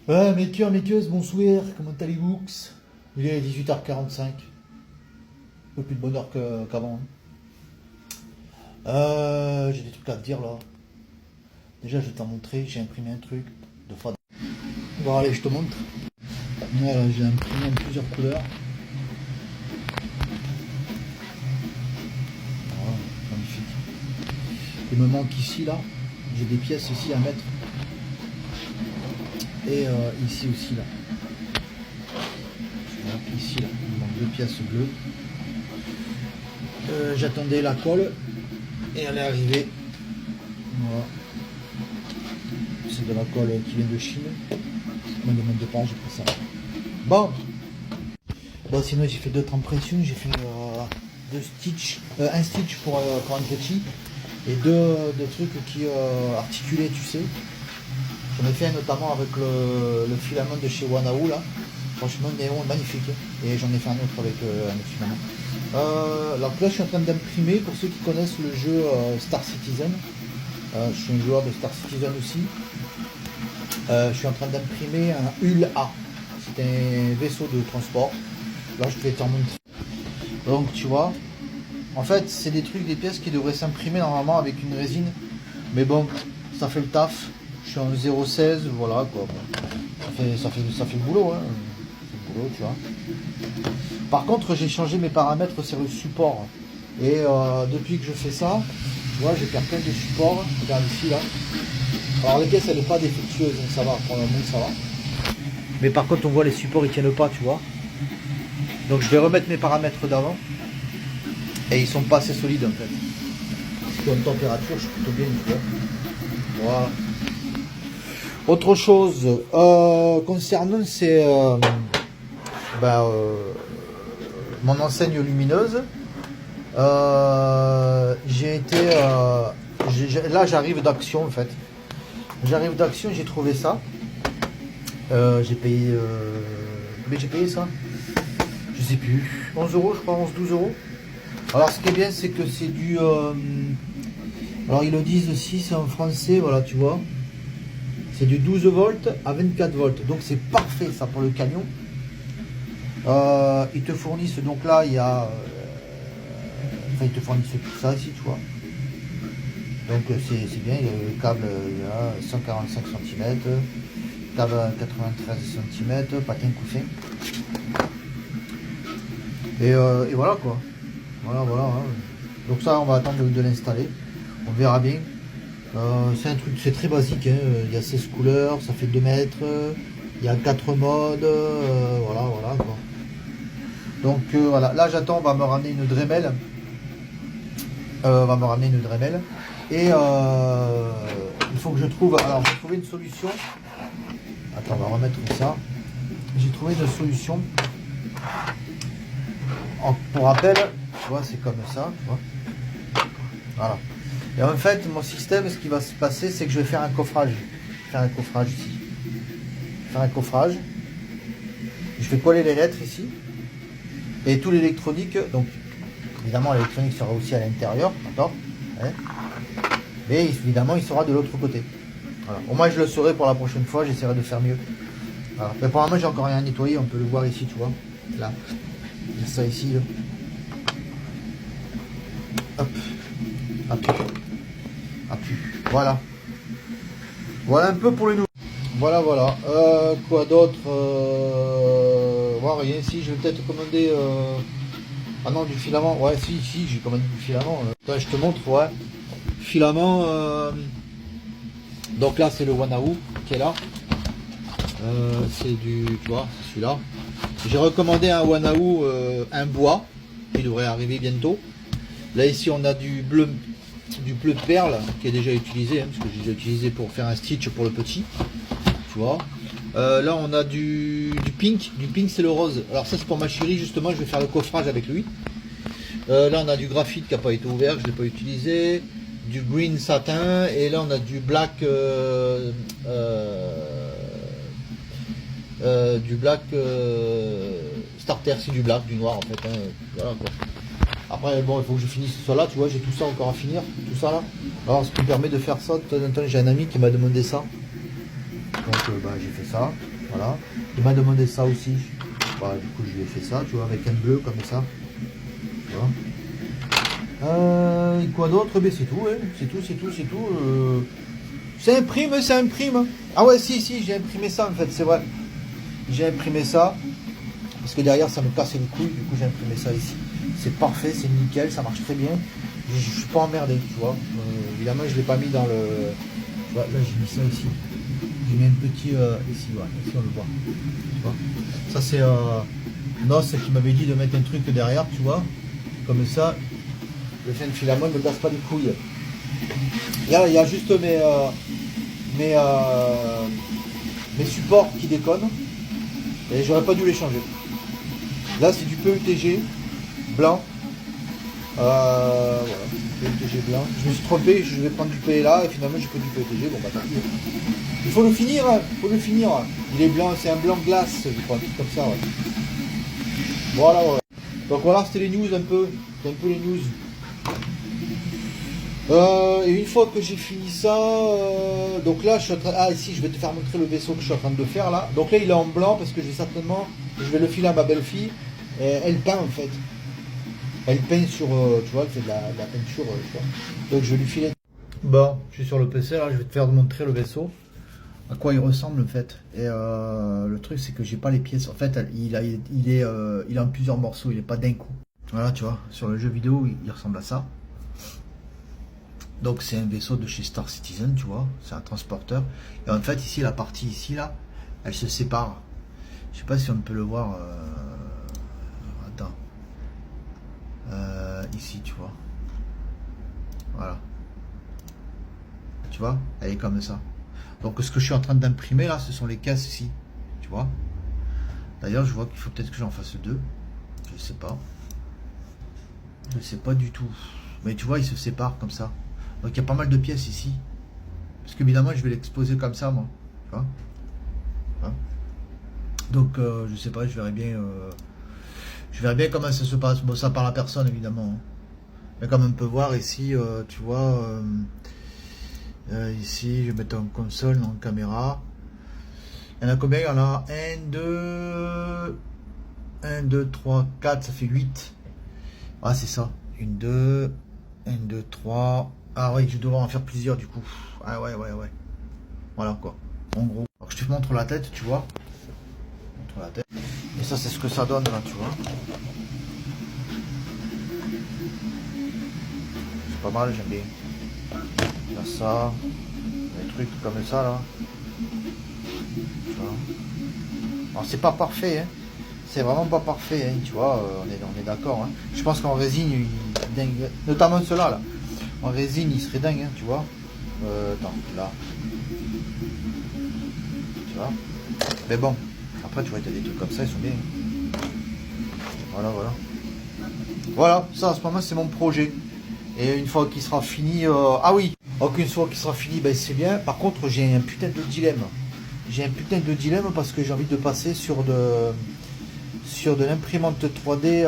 Makers, bonsoir, comment allez-vous? Il est 18h45. Un peu plus de bonheur qu'avant. J'ai des trucs à te dire là. Déjà, je vais t'en montrer, j'ai imprimé un truc de fois. Bon, allez, je te montre. Voilà, j'ai imprimé en plusieurs couleurs. Voilà, magnifique. Il me manque ici, là, j'ai des pièces ici à mettre. Et ici aussi, là. Voilà, ici, là, il me manque deux pièces bleues. J'attendais la colle et elle est arrivée. Voilà. C'est de la colle qui vient de Chine. Moins de même de page, j'ai pris ça. Bon, sinon j'ai fait d'autres impressions. J'ai fait deux stitch, un stitch pour un petit et deux trucs qui articulaient, tu sais. J'en ai fait un notamment avec le filament de chez Wanao là. Franchement, néon magnifique. Et j'en ai fait un autre avec un autre filament. Alors là, je suis en train d'imprimer pour ceux qui connaissent le jeu Star Citizen. Je suis un joueur de Star Citizen aussi. Je suis en train d'imprimer un Hull A. C'est un vaisseau de transport. Là, je vais t'en montrer. Donc, tu vois, en fait, c'est des trucs, des pièces qui devraient s'imprimer normalement avec une résine. Mais bon, ça fait le taf. Je suis en 0,16, voilà quoi. Bon, ça fait le boulot, hein. C'est le boulot, tu vois. Par contre, j'ai changé mes paramètres sur le support. Et depuis que je fais ça, tu vois, j'ai perdu plein de supports. Regarde ici, là. Alors, les pièces, elle n'est pas défectueuse, donc ça va. Pour le moment, ça va. Mais par contre, on voit les supports, ils tiennent pas, tu vois. Donc, je vais remettre mes paramètres d'avant. Et ils sont pas assez solides, en fait. Parce qu'en température, je suis plutôt bien, tu vois. Voilà. Autre chose, concernant c'est mon enseigne lumineuse, j'ai été là j'arrive d'action en fait. J'arrive d'action, j'ai trouvé ça. J'ai payé mais j'ai payé ça. Je sais plus. 11 euros, je crois, 11-12 euros. Alors ce qui est bien, c'est que c'est du alors ils le disent aussi, c'est en français, voilà, tu vois. C'est du 12 volts à 24 volts. Donc c'est parfait ça pour le camion. Ils te fournissent, donc là il y a ils te fournissent tout ça ici, tu vois. Donc c'est bien, il y a le câble, il y a 145 cm, câble à 93 cm, patin couffin. Et voilà quoi. Voilà. Hein. Donc ça on va attendre de l'installer. On verra bien. C'est un truc, c'est très basique, hein. Il y a 16 couleurs, ça fait 2 mètres, il y a 4 modes, voilà quoi. Donc voilà, là j'attends, on va me ramener une Dremel. Et il faut que je trouve, alors j'ai trouvé une solution. Attends, on va remettre ça. J'ai trouvé une solution. Pour rappel, tu vois, c'est comme ça, tu vois. Voilà. Et en fait, mon système, ce qui va se passer, c'est que je vais faire un coffrage. Faire un coffrage ici. Faire un coffrage. Je vais coller les lettres ici. Et tout l'électronique. Donc, évidemment, l'électronique sera aussi à l'intérieur. D'accord, hein. Mais évidemment, il sera de l'autre côté. Voilà. Au moins, je le saurai pour la prochaine fois. J'essaierai de faire mieux. Voilà. Mais pour le moment, j'ai encore rien nettoyé. On peut le voir ici, tu vois. Là. Il y a ça ici. Là. Hop. Voilà. Voilà un peu pour les nouveaux. Voilà. Quoi d'autre rien ici. Je vais peut-être commander. Ah non, du filament. Ouais, si, j'ai commandé du filament. Je te montre, ouais. Filament. Donc là, c'est le Wanao qui est là. C'est du. Tu vois, c'est celui-là. J'ai recommandé un Wanao, un bois. Il devrait arriver bientôt. Là, ici, on a du bleu perle qui est déjà utilisé, hein, parce que j'ai déjà utilisé pour faire un stitch pour le petit, tu vois. Là on a du pink, c'est le rose. Alors ça c'est pour ma chérie, justement, je vais faire le coffrage avec lui. Là on a du graphite qui n'a pas été ouvert, je ne l'ai pas utilisé, du green satin, et là on a du black starter, c'est du black, du noir en fait, hein, voilà quoi. Après, bon, il faut que je finisse ça là, tu vois, j'ai tout ça encore à finir, tout ça là. Alors, ce qui me permet de faire ça, de temps en temps, j'ai un ami qui m'a demandé ça. Donc, j'ai fait ça. Voilà. Il m'a demandé ça aussi. Bah, du coup, je lui ai fait ça, tu vois, avec un bleu comme ça. Tu vois. Et quoi d'autre? Ben, c'est tout, hein. C'est tout, c'est tout, c'est tout. Ça imprime, ça imprime. Ah ouais, si, j'ai imprimé ça en fait, c'est vrai. J'ai imprimé ça. Parce que derrière, ça me cassait les couilles. Du coup, j'ai imprimé ça ici. C'est parfait, c'est nickel, ça marche très bien. Je suis pas emmerdé, tu vois. Évidemment, je l'ai pas mis dans le... Tu vois, là, j'ai mis ça ici. J'ai mis un petit... ici, ouais. Ici, on le voit. Tu vois. Ça, c'est... Non, c'est qui m'avait dit de mettre un truc derrière, tu vois. Comme ça, le fin de filament ne me casse pas les couilles. Là, il y a juste mes, mes supports qui déconnent. Et j'aurais pas dû les changer. Là, c'est du PETG blanc. Voilà, PETG blanc. Je me suis trompé, je vais prendre du PLA et finalement j'ai pris du PETG. Bon, bah tant pis. Il faut le finir, hein. Faut le finir. Il est blanc, c'est un blanc glace, je crois, un truc comme ça. Ouais. Voilà, voilà. Donc voilà, c'était les news un peu. C'était un peu les news. Et une fois que j'ai fini ça, donc là je suis en train. Ah ici je vais te faire montrer le vaisseau que je suis en train de faire là. Donc là il est en blanc parce que je vais le filer à ma belle-fille. Et elle peint en fait. Elle peint sur, tu vois, elle fait de la peinture, tu vois. Donc je vais lui filer. Bon, je suis sur le PC là, je vais te faire montrer le vaisseau. À quoi il ressemble en fait. Et le truc c'est que j'ai pas les pièces. En fait il est en plusieurs morceaux, il est pas d'un coup. Voilà tu vois, sur le jeu vidéo il ressemble à ça. Donc c'est un vaisseau de chez Star Citizen, tu vois, c'est un transporteur. Et en fait ici, la partie ici là, elle se sépare. Je sais pas si on peut le voir. Attends. Ici, tu vois. Voilà. Tu vois, elle est comme ça. Donc ce que je suis en train d'imprimer là, ce sont les caisses ici. Tu vois. D'ailleurs, je vois qu'il faut peut-être que j'en fasse deux. Je sais pas. Je sais pas du tout. Mais tu vois, ils se séparent comme ça. Donc il y a pas mal de pièces ici. Parce qu'évidemment, je vais l'exposer comme ça, moi. Tu vois. Hein. Donc, je sais pas, je verrai bien comment ça se passe. Bon, ça par la personne, évidemment. Hein. Mais comme on peut voir ici, tu vois, ici, je vais mettre en console, en caméra. Il y en a combien? Il y en a 1, 2, 3, 4, ça fait 8. Ah, c'est ça. 1, 2, 3. Ah oui, je vais devoir en faire plusieurs du coup. Ah ouais. Voilà quoi. En gros. Alors, je te montre la tête, tu vois. Je te montre la tête. Et ça, c'est ce que ça donne là, tu vois. C'est pas mal, j'aime bien. Il y a ça. Des trucs comme ça là. Tu vois. Alors, c'est pas parfait, hein. C'est vraiment pas parfait, hein, tu vois. On est d'accord. Hein. Je pense qu'en résine, il dingue. Notamment ceux-là là. En résine, il serait dingue, hein, tu vois. Attends, là. Tu vois. Mais bon, après, tu vois, tu as des trucs comme ça, ils sont bien. Voilà. Voilà, ça, en ce moment, c'est mon projet. Et une fois qu'il sera fini... Ah oui, donc une fois qu'il sera fini, ben, c'est bien. Par contre, j'ai un putain de dilemme. J'ai un putain de dilemme parce que j'ai envie de passer sur de l'imprimante 3D...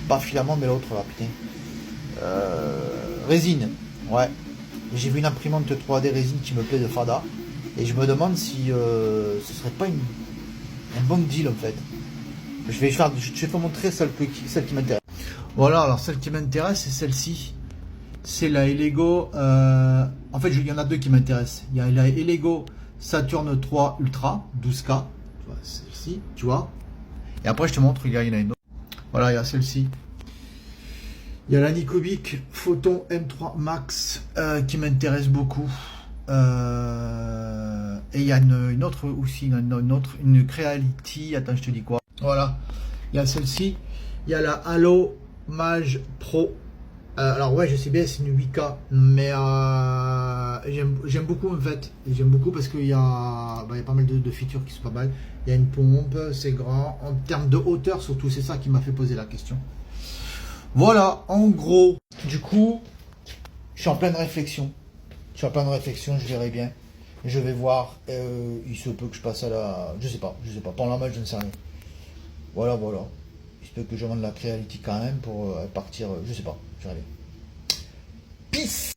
Pas filament, mais l'autre, là, putain. Résine, ouais. J'ai vu une imprimante 3D résine qui me plaît de Fada. Et je me demande si ce serait pas un bon deal en fait. Je vais te montrer celle qui m'intéresse. Voilà, alors celle qui m'intéresse, c'est celle-ci. C'est la Elego. En fait, il y en a deux qui m'intéressent. Il y a la Elego Saturn 3 Ultra 12K. Celle-ci, tu vois. Et après, je te montre, il y en a une autre. Voilà, il y a celle-ci. Il y a la Nikobic Photon M3 Max qui m'intéresse beaucoup. Et il y a une autre aussi, une Creality. Attends, je te dis quoi. Voilà. Il y a celle-ci. Il y a la Halo Mage Pro. Alors ouais, je sais bien, c'est une 8K, mais j'aime beaucoup en fait. J'aime beaucoup parce qu'il y a pas mal de features qui sont pas mal. Il y a une pompe, c'est grand. En termes de hauteur surtout, c'est ça qui m'a fait poser la question. Voilà, en gros. Du coup, je suis en pleine réflexion. Je verrai bien. Je vais voir. Il se peut que je passe à la... Je sais pas. Pour la match, je ne sais rien. Voilà. Il se peut que je vende la Creality quand même pour partir... Je sais pas. Je verrai bien. Peace.